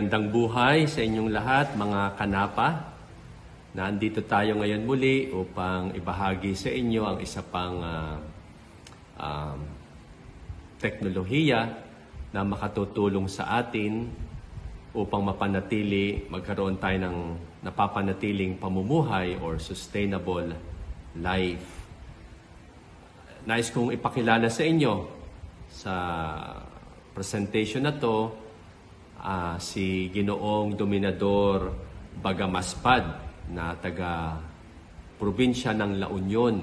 Magandang buhay sa inyong lahat, mga kanapa. Nandito tayo ngayon muli upang ibahagi sa inyo ang isa pang um, teknolohiya na makatutulong sa atin upang magkaroon tayo ng napapanatiling pamumuhay or sustainable life. Nais kong ipakilala sa inyo sa presentation na to si Ginoong Dominador Bagamaspad na taga-probinsya ng La Union.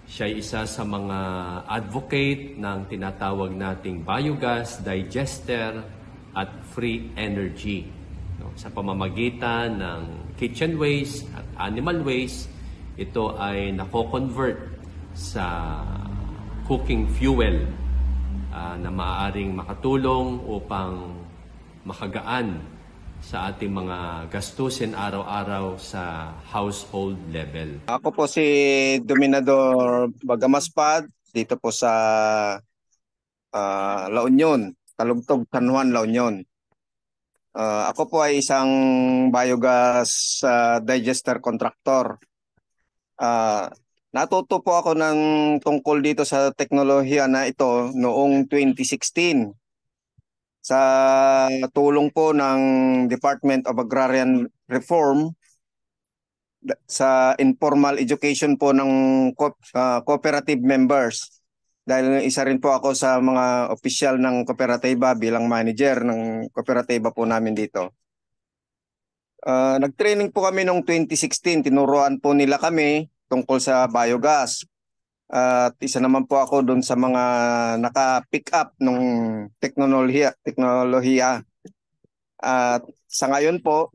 Siya ay isa sa mga advocate ng tinatawag nating biogas, digester at free energy. Sa pamamagitan ng kitchen waste at animal waste, ito ay nako-convert sa cooking fuel na maaaring makatulong upang makagaan sa ating mga gastusin araw-araw sa household level. Ako po si Dominador Bagamaspad dito po sa La Union, Talugtog, San Juan, La Union. Ako po ay isang biogas digester contractor. Natuto po ako ng tungkol dito sa teknolohiya na ito noong 2016. Sa tulong po ng Department of Agrarian Reform sa informal education po ng cooperative members. Dahil isa rin po ako sa mga opisyal ng kooperatiba bilang manager ng kooperatiba po namin dito. Nag-training po kami noong 2016, tinuruan po nila kami tungkol sa biogas. At isa naman po ako doon sa mga naka-pick up ng teknolohiya. At sa ngayon po,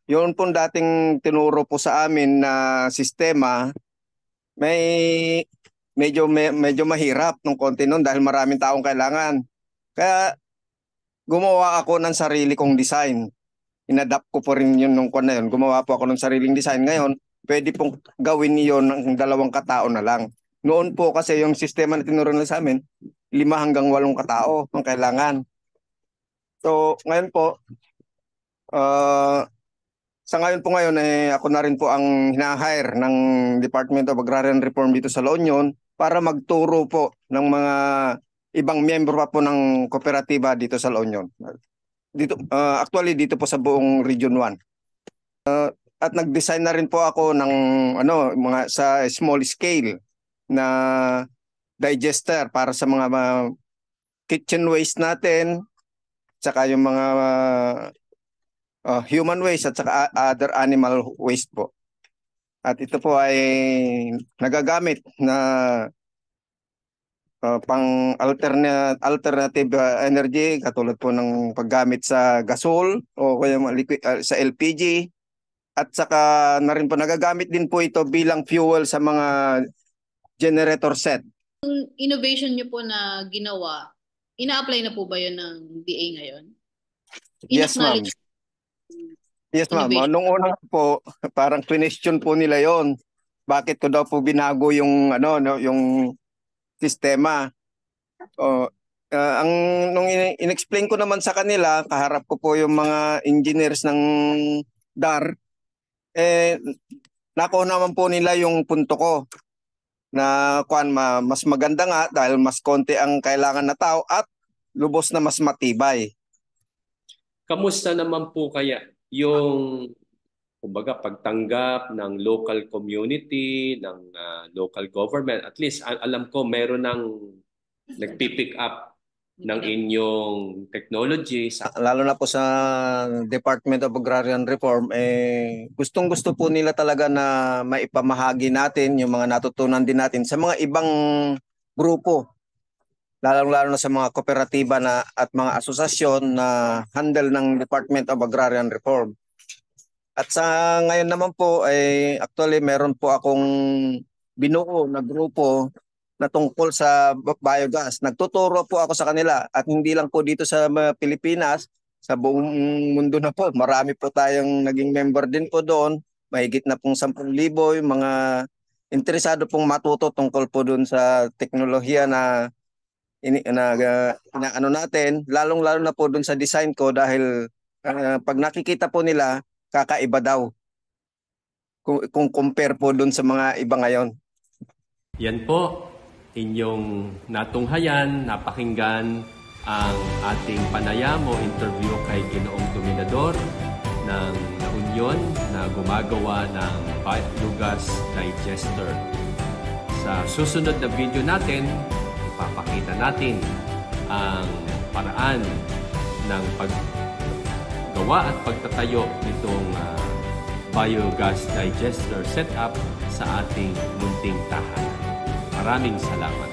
yun po dating tinuro po sa amin na sistema, medyo mahirap nung konti nun dahil maraming taong kailangan. Kaya gumawa ako ng sarili kong design. Inadapt ko po rin yun nung na yun. Gumawa po ako ng sariling design. Ngayon, pwede pong gawin niyo ng 2 katao na lang. Noon po kasi yung sistema na tinuro nila sa amin, 5 hanggang 8 katao ang kailangan. So ngayon po, sa ngayon po ako na rin po ang hina-hire ng Department of Agrarian Reform dito sa La Union para magturo po ng mga ibang miyembro pa po ng kooperatiba dito sa La Union. Dito, actually dito po sa buong Region 1. At nag-design na rin po ako ng mga sa small scale na digester para sa mga kitchen waste natin, tsaka yung mga human waste at saka other animal waste po. At ito po ay nagagamit na pang alternative energy katulad po ng paggamit sa gasol o kaya sa LPG. At saka na rin po nagagamit din po ito bilang fuel sa mga generator set. Yung innovation niyo po na ginawa, ina-apply na po ba yun ng DA ngayon? Yes, ma'am. Yes, ma'am. Nung una po, parang question po nila yon. Bakit ko daw po binago yung yung sistema? Nung in-explain ko naman sa kanila, kaharap ko po yung mga engineers ng DAR. Nakuha naman po nila yung punto ko na mas maganda nga dahil mas konti ang kailangan na tao at lubos na mas matibay. Kamusta naman po kaya yung kumbaga pagtanggap ng local community, ng local government? At least alam ko meron ng nagpipick up ng inyong technology. Lalo na po sa Department of Agrarian Reform, gustong-gusto po nila talaga na maipamahagi natin yung mga natutunan din natin sa mga ibang grupo. Lalo na sa mga kooperatiba at mga asosasyon na handle ng Department of Agrarian Reform. At sa ngayon naman po, actually meron po akong binuo na grupo na tungkol sa biogas. Nagtuturo po ako sa kanila at hindi lang po dito sa Pilipinas, sa buong mundo na po. Marami po tayong naging member din po doon. Mahigit na pong 10,000 yung mga interesado pong matuto tungkol po doon sa teknolohiya na inaano natin, lalong-lalo na po dun sa design ko dahil pag nakikita po nila, kakaiba daw kung compare po dun sa mga iba ngayon. Yan po, inyong natunghayan, napakinggan ang ating panayam o interview kay Ginoong Dominador ng La Union na gumagawa ng biogas digester. Sa susunod na video natin, ipapakita natin ang paraan ng paggawa at pagtatayo nitong biogas digester setup sa ating munting tahanan. Maraming salamat.